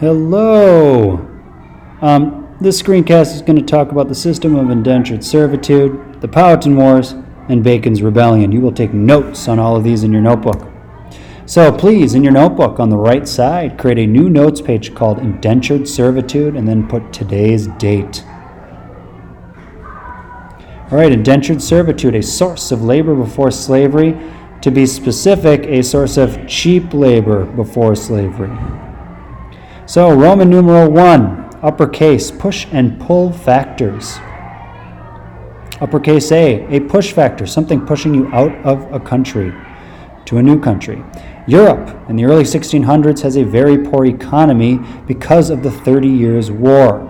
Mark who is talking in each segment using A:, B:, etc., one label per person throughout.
A: Hello. This screencast is going to talk about the system of indentured servitude, the Powhatan Wars, and Bacon's Rebellion. You will take notes on all of these in your notebook. So please, in your notebook on the right side, create a new notes page called Indentured Servitude and then put today's date. All right, indentured servitude, a source of labor before slavery. To be specific, a source of cheap labor before slavery. So Roman numeral 1, uppercase, push and pull factors. Uppercase A push factor, something pushing you out of a country to a new country. Europe in the early 1600s has a very poor economy because of the 30 Years' War.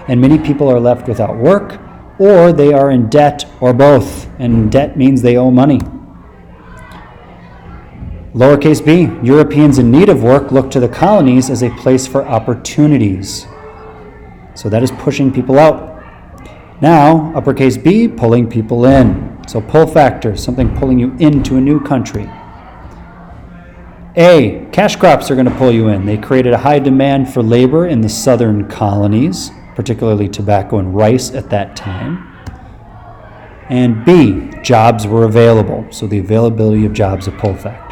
A: And many people are left without work, or they are in debt, or both. And debt means they owe money. Lowercase b, Europeans in need of work look to the colonies as a place for opportunities. So that is pushing people out. Now, uppercase B, pulling people in. So pull factor, something pulling you into a new country. A, cash crops are going to pull you in. They created a high demand for labor in the southern colonies, particularly tobacco and rice at that time. And B, jobs were available. So the availability of jobs, a pull factor.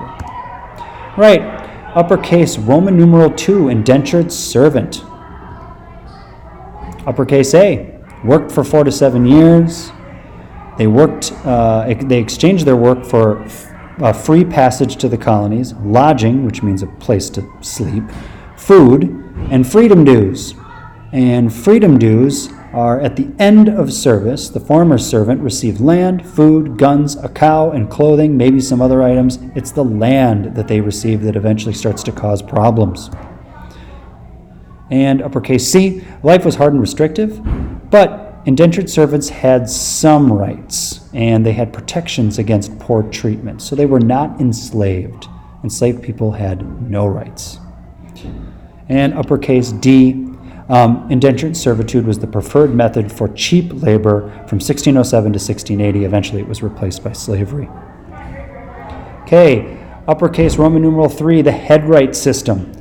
A: Right, uppercase Roman numeral 2, indentured servant. Uppercase A, worked for 4 to 7 years. They exchanged their work for free passage to the colonies, lodging, which means a place to sleep, food, and freedom dues. And freedom dues are at the end of service. The former servant received land, food, guns, a cow, and clothing, maybe some other items. It's the land that they receive that eventually starts to cause problems. And uppercase C, life was hard and restrictive, but indentured servants had some rights, and they had protections against poor treatment. So they were not enslaved. Enslaved people had no rights. And uppercase D, indentured servitude was the preferred method for cheap labor from 1607 to 1680. Eventually it was replaced by slavery. Okay, uppercase Roman numeral 3, the headright system.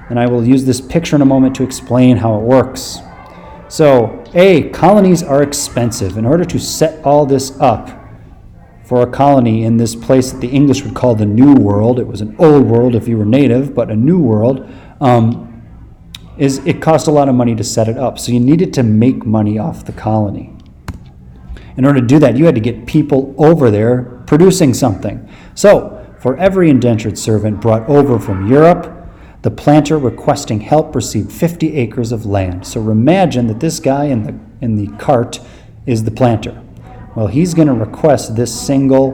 A: And I will use this picture in a moment to explain how it works. So, A, colonies are expensive. In order to set all this up for a colony in this place that the English would call the New World, it was an old world if you were native, but a new world, it cost a lot of money to set it up. So you needed to make money off the colony. In order to do that, you had to get people over there producing something. So for every indentured servant brought over from Europe, the planter requesting help received 50 acres of land. So imagine that this guy in the cart is the planter. Well, he's going to request this single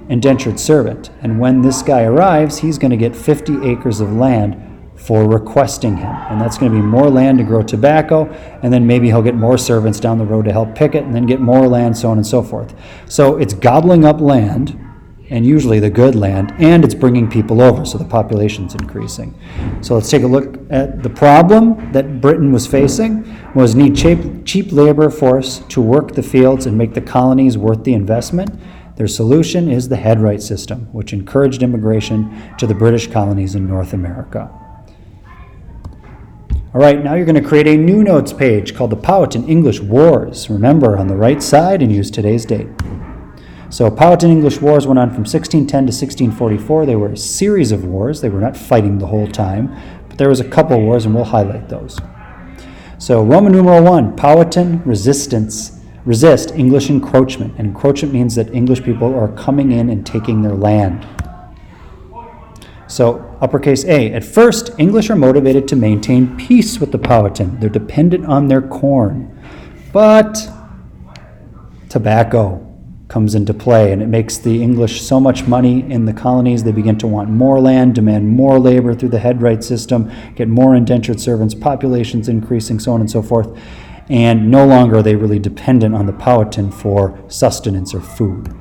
A: indentured servant. And when this guy arrives, he's going to get 50 acres of land for requesting him. And that's going to be more land to grow tobacco, and then maybe he'll get more servants down the road to help pick it, and then get more land, so on and so forth. So it's gobbling up land, and usually the good land, and it's bringing people over, so the population's increasing. So let's take a look at the problem that Britain was facing, was need cheap labor force to work the fields and make the colonies worth the investment. Their solution is the headright system, which encouraged immigration to the British colonies in North America. All right, now you're going to create a new notes page called the Powhatan English Wars. Remember, on the right side, and use today's date. So Powhatan English Wars went on from 1610 to 1644. They were a series of wars. They were not fighting the whole time, but there was a couple wars, and we'll highlight those. So Roman numeral 1, Powhatan resist English encroachment. And encroachment means that English people are coming in and taking their land. So uppercase A, at first, English are motivated to maintain peace with the Powhatan. They're dependent on their corn. But tobacco comes into play, and it makes the English so much money in the colonies, they begin to want more land, demand more labor through the headright system, get more indentured servants, populations increasing, so on and so forth. And no longer are they really dependent on the Powhatan for sustenance or food.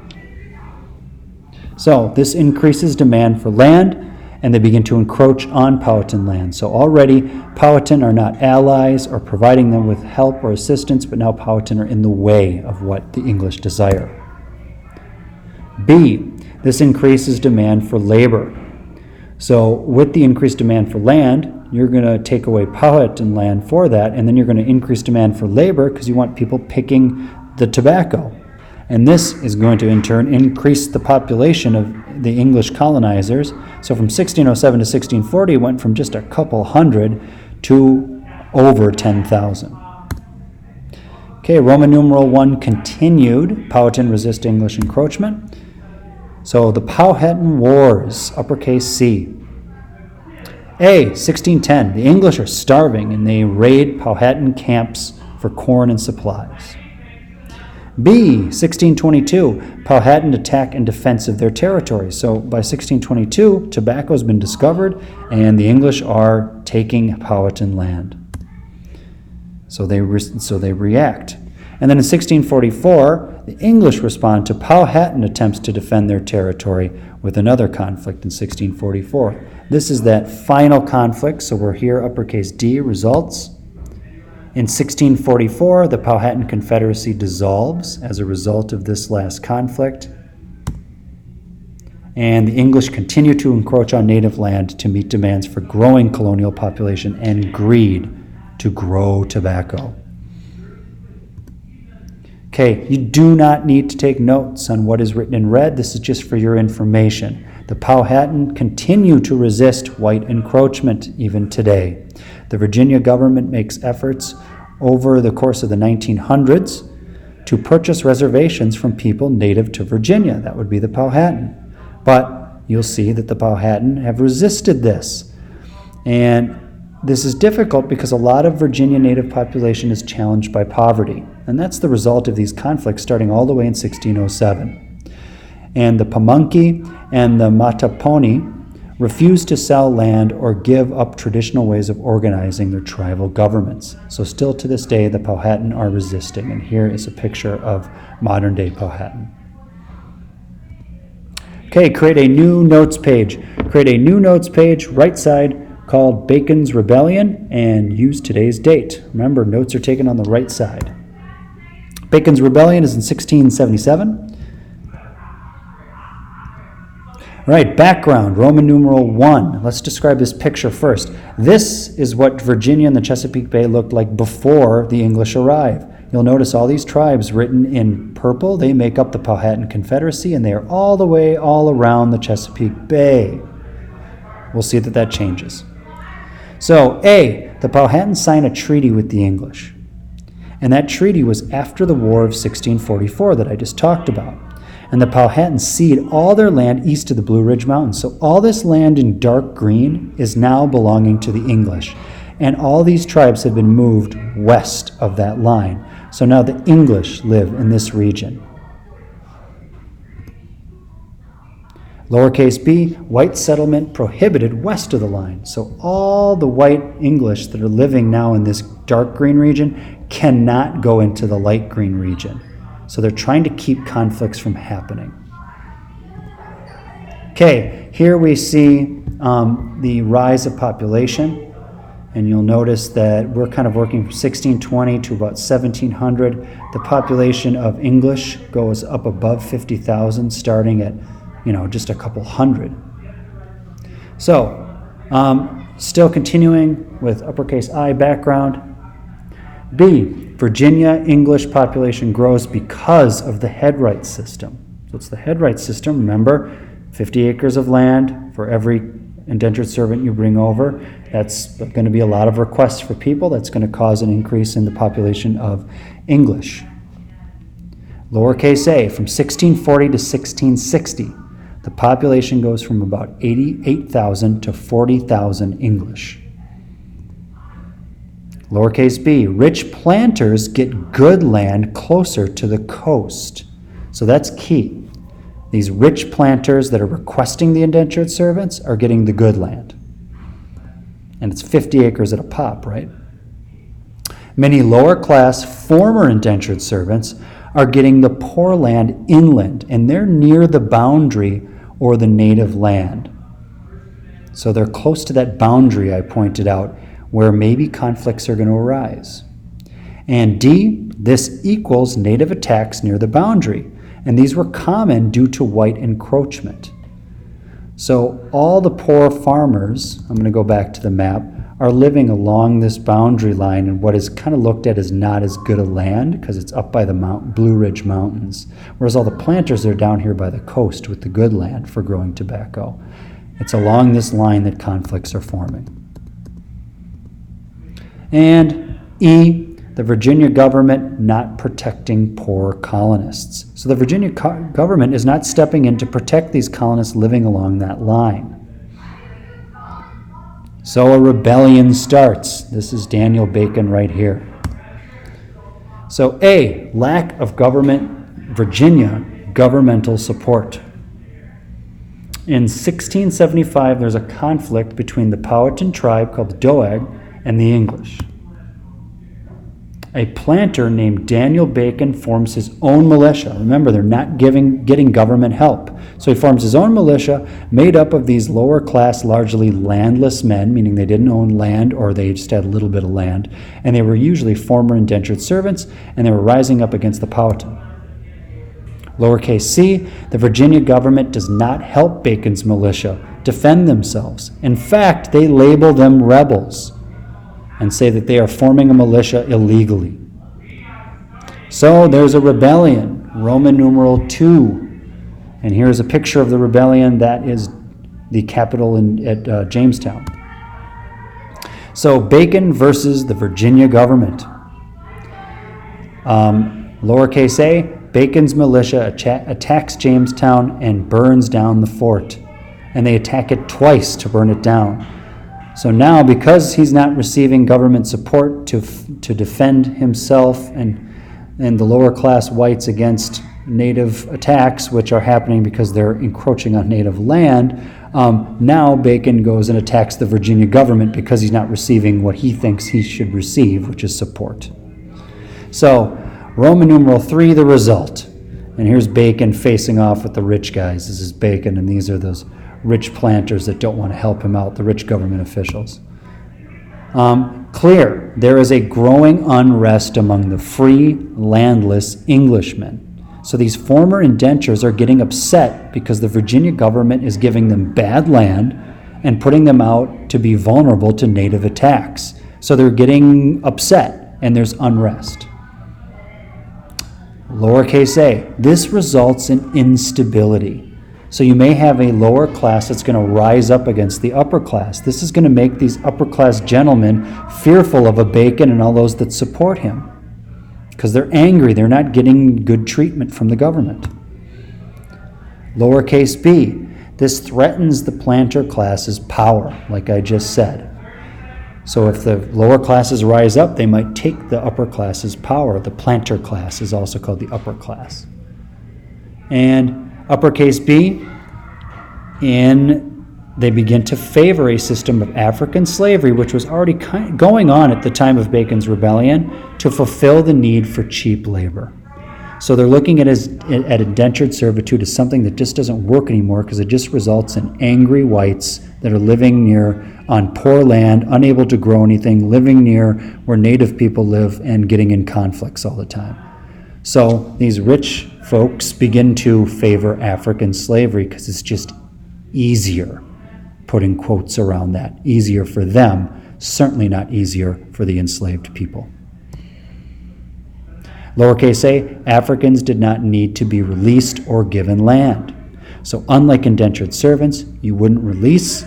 A: So this increases demand for land, and they begin to encroach on Powhatan land. So already, Powhatan are not allies or providing them with help or assistance, but now Powhatan are in the way of what the English desire. B, this increases demand for labor. So with the increased demand for land, you're going to take away Powhatan land for that, and then you're going to increase demand for labor because you want people picking the tobacco. And this is going to, in turn, increase the population of the English colonizers. So from 1607 to 1640, it went from just a couple hundred to over 10,000. Okay, Roman numeral I continued. Powhatan resist English encroachment. So the Powhatan Wars, uppercase C. A, 1610, the English are starving and they raid Powhatan camps for corn and supplies. B, 1622, Powhatan attack in defense of their territory. So by 1622, tobacco has been discovered and the English are taking Powhatan land. So they react. And then in 1644, the English respond to Powhatan attempts to defend their territory with another conflict in 1644. This is that final conflict, so we're here, uppercase D, results. In 1644, the Powhatan Confederacy dissolves as a result of this last conflict. And the English continue to encroach on native land to meet demands for growing colonial population and greed to grow tobacco. Okay, you do not need to take notes on what is written in red. This is just for your information. The Powhatan continue to resist white encroachment even today. The Virginia government makes efforts over the course of the 1900s to purchase reservations from people native to Virginia. That would be the Powhatan. But you'll see that the Powhatan have resisted this. And this is difficult because a lot of Virginia native population is challenged by poverty. And that's the result of these conflicts starting all the way in 1607. And the Pamunkey and the Mattaponi refused to sell land or give up traditional ways of organizing their tribal governments. So still to this day, the Powhatan are resisting. And here is a picture of modern-day Powhatan. Okay, create a new notes page. Create a new notes page, right side, called Bacon's Rebellion, and use today's date. Remember, notes are taken on the right side. Bacon's Rebellion is in 1677. All right, background, Roman numeral I. Let's describe this picture first. This is what Virginia and the Chesapeake Bay looked like before the English arrived. You'll notice all these tribes written in purple. They make up the Powhatan Confederacy, and they are all the way all around the Chesapeake Bay. We'll see that that changes. So, A, the Powhatan signed a treaty with the English. And that treaty was after the War of 1644 that I just talked about. And the Powhatan cede all their land east of the Blue Ridge Mountains. So all this land in dark green is now belonging to the English. And all these tribes have been moved west of that line. So now the English live in this region. Lowercase b, white settlement prohibited west of the line. So all the white English that are living now in this dark green region cannot go into the light green region. So they're trying to keep conflicts from happening. Okay, here we see the rise of population. And you'll notice that we're kind of working from 1620 to about 1700. The population of English goes up above 50,000, starting at just a couple hundred. So, still continuing with uppercase I background. B, Virginia English population grows because of the headright system. So it's the headright system. Remember, 50 acres of land for every indentured servant you bring over. That's going to be a lot of requests for people. That's going to cause an increase in the population of English. Lowercase a, from 1640 to 1660. The population goes from about 88,000 to 40,000 English. Lowercase b, rich planters get good land closer to the coast. So that's key. These rich planters that are requesting the indentured servants are getting the good land. And it's 50 acres at a pop, right? Many lower class former indentured servants are getting the poor land inland, and they're near the boundary or the native land. So they're close to that boundary I pointed out where maybe conflicts are going to arise. And D, this equals native attacks near the boundary. And these were common due to white encroachment. So all the poor farmers, I'm going to go back to the map, are living along this boundary line in what is kind of looked at as not as good a land because it's up by the Blue Ridge Mountains, whereas all the planters are down here by the coast with the good land for growing tobacco. It's along this line that conflicts are forming. And E, the Virginia government not protecting poor colonists. So the Virginia government is not stepping in to protect these colonists living along that line. So a rebellion starts. This is Daniel Bacon right here. So A, lack of Virginia governmental support. In 1675, there's a conflict between the Powhatan tribe called the Doag and the English. A planter named Daniel Bacon forms his own militia. Remember, they're not getting government help. So he forms his own militia made up of these lower class, largely landless men, meaning they didn't own land or they just had a little bit of land. And they were usually former indentured servants, and they were rising up against the Powhatan. Lowercase c, the Virginia government does not help Bacon's militia defend themselves. In fact, they label them rebels and say that they are forming a militia illegally. So there's a rebellion, Roman numeral 2. And here's a picture of the rebellion. That is the capital at Jamestown. So Bacon versus the Virginia government. Lowercase a, Bacon's militia attacks Jamestown and burns down the fort. And they attack it twice to burn it down. So now, because he's not receiving government support to defend himself and the lower class whites against native attacks, which are happening because they're encroaching on native land, now Bacon goes and attacks the Virginia government because he's not receiving what he thinks he should receive, which is support. So Roman numeral 3, the result. And here's Bacon facing off with the rich guys. This is Bacon, and these are those rich planters that don't want to help him out, the rich government officials. Clear, there is a growing unrest among the free, landless Englishmen. So these former indentures are getting upset because the Virginia government is giving them bad land and putting them out to be vulnerable to native attacks. So they're getting upset, and there's unrest. Lowercase a, this results in instability. So you may have a lower class that's going to rise up against the upper class. This is going to make these upper class gentlemen fearful of a Bacon and all those that support him because they're angry. They're not getting good treatment from the government. Lowercase b, this threatens the planter class's power, like I just said. So if the lower classes rise up, they might take the upper class's power. The planter class is also called the upper class. And uppercase B, they begin to favor a system of African slavery, which was already going on at the time of Bacon's rebellion, to fulfill the need for cheap labor. So they're looking at indentured servitude as something that just doesn't work anymore because it just results in angry whites that are living on poor land, unable to grow anything, living near where native people live and getting in conflicts all the time. So these rich folks begin to favor African slavery because it's just easier, putting quotes around that, easier for them, certainly not easier for the enslaved people. Lowercase a, Africans did not need to be released or given land. So unlike indentured servants, you wouldn't release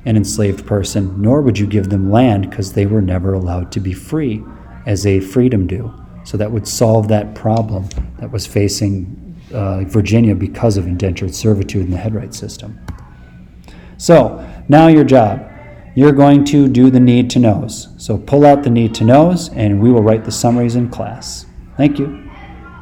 A: an enslaved person, nor would you give them land because they were never allowed to be free as a freedom due. So that would solve that problem that was facing Virginia because of indentured servitude in the headright system. So now your job. You're going to do the need to knows. So pull out the need to knows, and we will write the summaries in class. Thank you.